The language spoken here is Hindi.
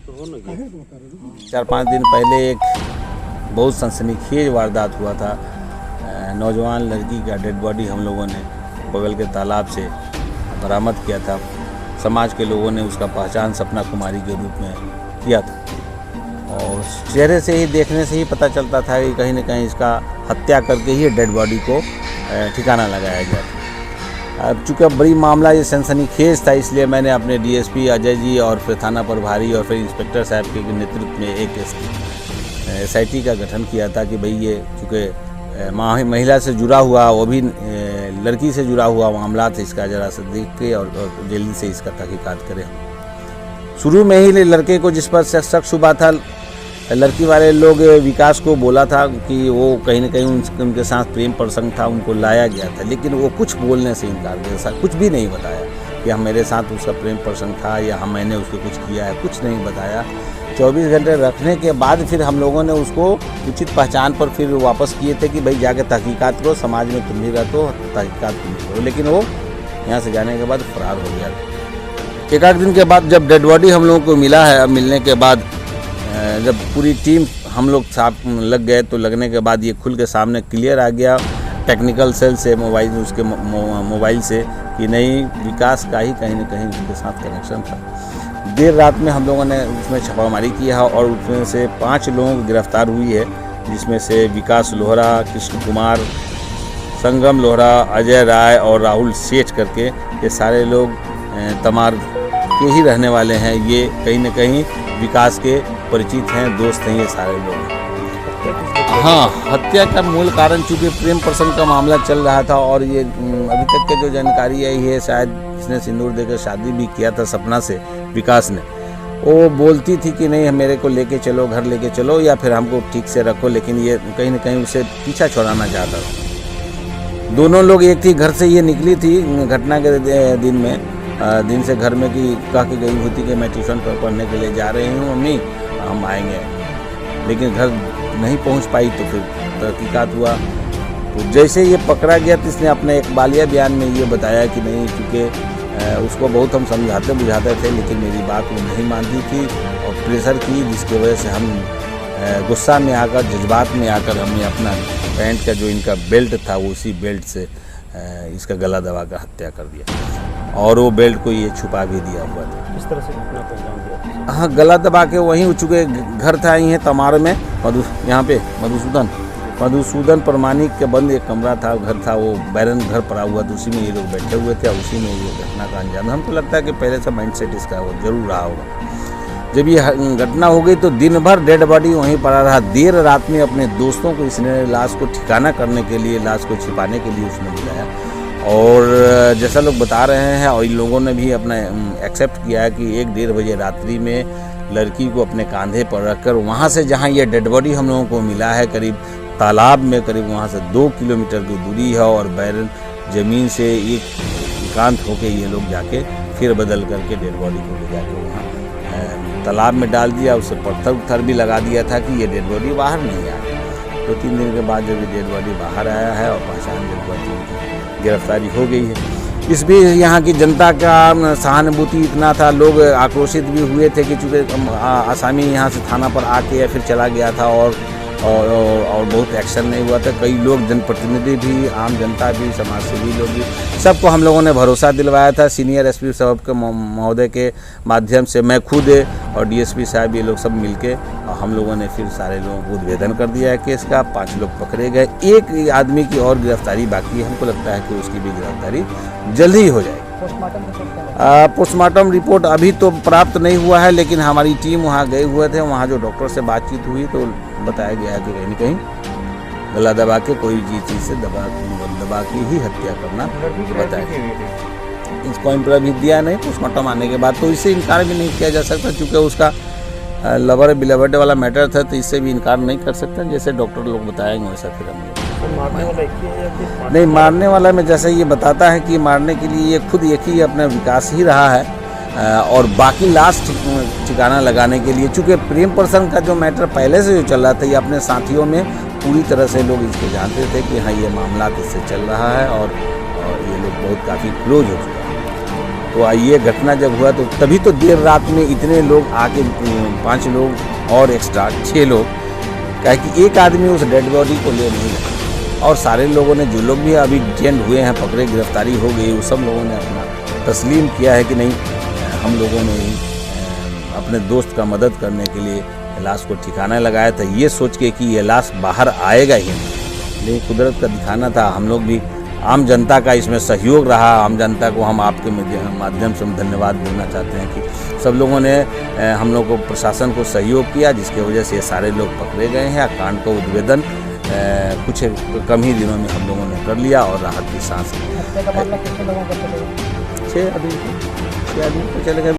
4-5 दिन पहले एक बहुत सनसनीखेज वारदात हुआ था। नौजवान लड़की का डेड बॉडी हम लोगों ने बगल के तालाब से बरामद किया था। समाज के लोगों ने उसका पहचान सपना कुमारी के रूप में किया था और चेहरे से ही देखने से ही पता चलता था कि कहीं न कहीं इसका हत्या करके ही डेड बॉडी को ठिकाना लगाया गया था। अब चूँकि बड़ी मामला ये सनसनीखेज था, इसलिए मैंने अपने डीएसपी अजय जी और फिर थाना प्रभारी और फिर इंस्पेक्टर साहब के नेतृत्व में एक SIT का गठन किया था कि भाई ये चूँकि महिला से जुड़ा हुआ, वो भी लड़की से जुड़ा हुआ मामला था, इसका ज़रा सा देख के और जल्दी से इसका तहकीकात करें। शुरू में ही लड़के को जिस पर शक शुबा था, लड़की वाले लोग विकास को बोला था कि वो कहीं न कहीं उनके साथ प्रेम प्रसंग था, उनको लाया गया था, लेकिन वो कुछ बोलने से इनकार किया, कुछ भी नहीं बताया कि हम मेरे साथ उसका प्रेम प्रसंग था या मैंने उसको कुछ किया है, कुछ नहीं बताया। 24 घंटे रखने के बाद फिर हम लोगों ने उसको उचित पहचान पर फिर वापस किए थे कि भाई जाके तहकीकात करो, समाज में तुम भी रहते हो, तहकीकात तुम भी करो, लेकिन वो यहाँ से जाने के बाद फरार हो गया। एक आध दिन के बाद जब डेड बॉडी हम लोगों को मिला है, मिलने के बाद जब पूरी टीम हम लोग साथ लग गए तो लगने के बाद ये खुल के सामने क्लियर आ गया टेक्निकल सेल से, उसके मोबाइल से कि नहीं, विकास का ही कहीं न कहीं उसके साथ कनेक्शन था। देर रात में हम लोगों ने उसमें छापामारी किया है और उसमें से 5 लोगों की गिरफ्तार हुई है, जिसमें से विकास लोहरा, कृष्ण कुमार, संगम लोहरा, अजय राय और राहुल सेठ करके ये सारे लोग तमार के ही रहने वाले हैं। ये कहीं न कहीं विकास के परिचित हैं, दोस्त हैं ये सारे लोग। हाँ, हत्या का मूल कारण चूँकि प्रेम प्रसंग का मामला चल रहा था और ये अभी तक के जो जानकारी है ये शायद इसने सिंदूर देकर शादी भी किया था सपना से, विकास ने। वो बोलती थी कि नहीं मेरे को लेके चलो, घर लेके चलो या फिर हमको ठीक से रखो, लेकिन ये कहीं न कहीं उसे पीछा छुड़ाना चाहता था। दोनों लोग एक थी, घर से ये निकली थी घटना के दिन से घर में कि कह के गई होती कि मैं ट्यूशन पर पढ़ने के लिए जा रही हूँ मम्मी, हम आएंगे, लेकिन घर नहीं पहुँच पाई तो फिर तहकीकात हुआ। तो जैसे ये पकड़ा गया तो इसने अपने एक बालिया बयान में ये बताया कि नहीं, क्योंकि उसको बहुत हम समझाते बुझाते थे लेकिन मेरी बात वो नहीं मानती थी और प्रेशर की, जिसकी वजह से हम गुस्सा में आकर, जज्बात में आकर हमने अपना पैंट का जो इनका बेल्ट था वो उसी बेल्ट से इसका गला दबा कर हत्या कर दिया और वो बेल्ट को ये छुपा भी दिया हुआ था। इस तरह से घटना को अंजाम दिया? हाँ, गला दबा के वहीं चुके घर था यहीं तमार में, यहाँ पे मधुसूदन प्रमाणिक के बंद एक कमरा था, घर था, वो बैरन घर पड़ा हुआ था, उसी में ये लोग बैठे हुए थे और उसी में ये घटना का अंजाम। हमको लगता है कि पहले से माइंड सेट इसका वो जरूर रहा होगा। जब ये घटना हो गई तो दिन भर डेड बॉडी वहीं पड़ा रहा। देर रात में अपने दोस्तों को इसने लाश को ठिकाना करने के लिए, लाश को छिपाने के लिए उसने बुलाया और जैसा लोग बता रहे हैं और इन लोगों ने भी अपना एक्सेप्ट किया है कि 1-1.5 बजे रात्रि में लड़की को अपने कंधे पर रखकर वहाँ से जहाँ ये डेड बॉडी हम लोगों को मिला है करीब तालाब में, करीब वहाँ से 2 किलोमीटर की दूरी है और बैरन ज़मीन से एकांत होके ये लोग जाके फिर बदल करके डेड बॉडी को ले जाके वहाँ तालाब में डाल दिया। उससे पत्थर भी लगा दिया था कि ये डेड बॉडी बाहर नहीं आए। 2-3 दिन के बाद जब ये डेड बॉडी बाहर आया है और पहचान डेड बॉडी की गिरफ्तारी हो गई है। इस भी यहाँ की जनता का सहानुभूति इतना था, लोग आक्रोशित भी हुए थे कि चूँकि आसामी यहाँ से थाना पर आके या फिर चला गया था और बहुत एक्शन नहीं हुआ था। कई लोग, जनप्रतिनिधि भी, आम जनता भी, समाजसेवी लोग भी, सबको हम लोगों ने भरोसा दिलवाया था। सीनियर SP साहब के महोदय के माध्यम से मैं खुद और DSP साहब ये लोग सब मिलके और हम लोगों ने फिर सारे लोगों को उद्भेदन कर दिया है केस का। 5 लोग पकड़े गए, एक आदमी की और गिरफ्तारी बाकी है। हमको लगता है कि उसकी भी गिरफ्तारी जल्द ही हो जाएगी। पोस्टमार्टम रिपोर्ट अभी तो प्राप्त नहीं हुआ है, लेकिन हमारी टीम वहाँ गए हुए थे। वहाँ जो डॉक्टर से बातचीत हुई तो बताया गया है कि कहीं न कहीं गला दबा के कोई चीज़ से दबा के ही हत्या करना बताया गया। इसको इंटरव्यू भी दिया नहीं पोस्टमार्टम आने के बाद, तो इससे इनकार भी नहीं किया जा सकता क्योंकि उसका लवर बिलवर्ड वाला मैटर था, तो इससे भी इनकार नहीं कर सकते। जैसे डॉक्टर लोग बताएंगे वैसा फिर हम नहीं, मारने वाला में जैसे ये बताता है कि मारने के लिए ये खुद एक ही अपना विकास ही रहा है और बाकी लाश ठिकाना लगाने के लिए, चूँकि प्रेम प्रसंग का जो मैटर पहले से जो चल रहा था, ये अपने साथियों में पूरी तरह से लोग इसको जानते थे कि हाँ ये मामला इससे चल रहा है और ये लोग बहुत काफ़ी क्लोज हो चुका है। तो ये घटना जब हुआ तो तभी तो देर रात में इतने लोग आके 5 लोग और एक्स्ट्रा 6 लोग, क्या है कि एक आदमी उस डेड बॉडी को ले नहीं गया। और सारे लोगों ने, जो लोग भी अभी डिटेन हुए हैं, पकड़े, गिरफ्तारी हो गई, वो सब लोगों ने अपना तस्लीम किया है कि नहीं, हम लोगों ने ही अपने दोस्त का मदद करने के लिए लाश को ठिकाना लगाया था, ये सोच के कि ये लाश बाहर आएगा ही नहीं। लेकिन कुदरत का दिखाना था। हम लोग भी, आम जनता का इसमें सहयोग रहा। आम जनता को हम आपके माध्यम से हम धन्यवाद देना चाहते हैं कि सब लोगों ने हम लोग को, प्रशासन को सहयोग किया, जिसकी वजह से ये सारे लोग पकड़े गए हैं। कांड का उद्भेदन कुछ कम ही दिनों में हम लोगों ने कर लिया और राहत की सांस ली। 6 आदमी को चले गए।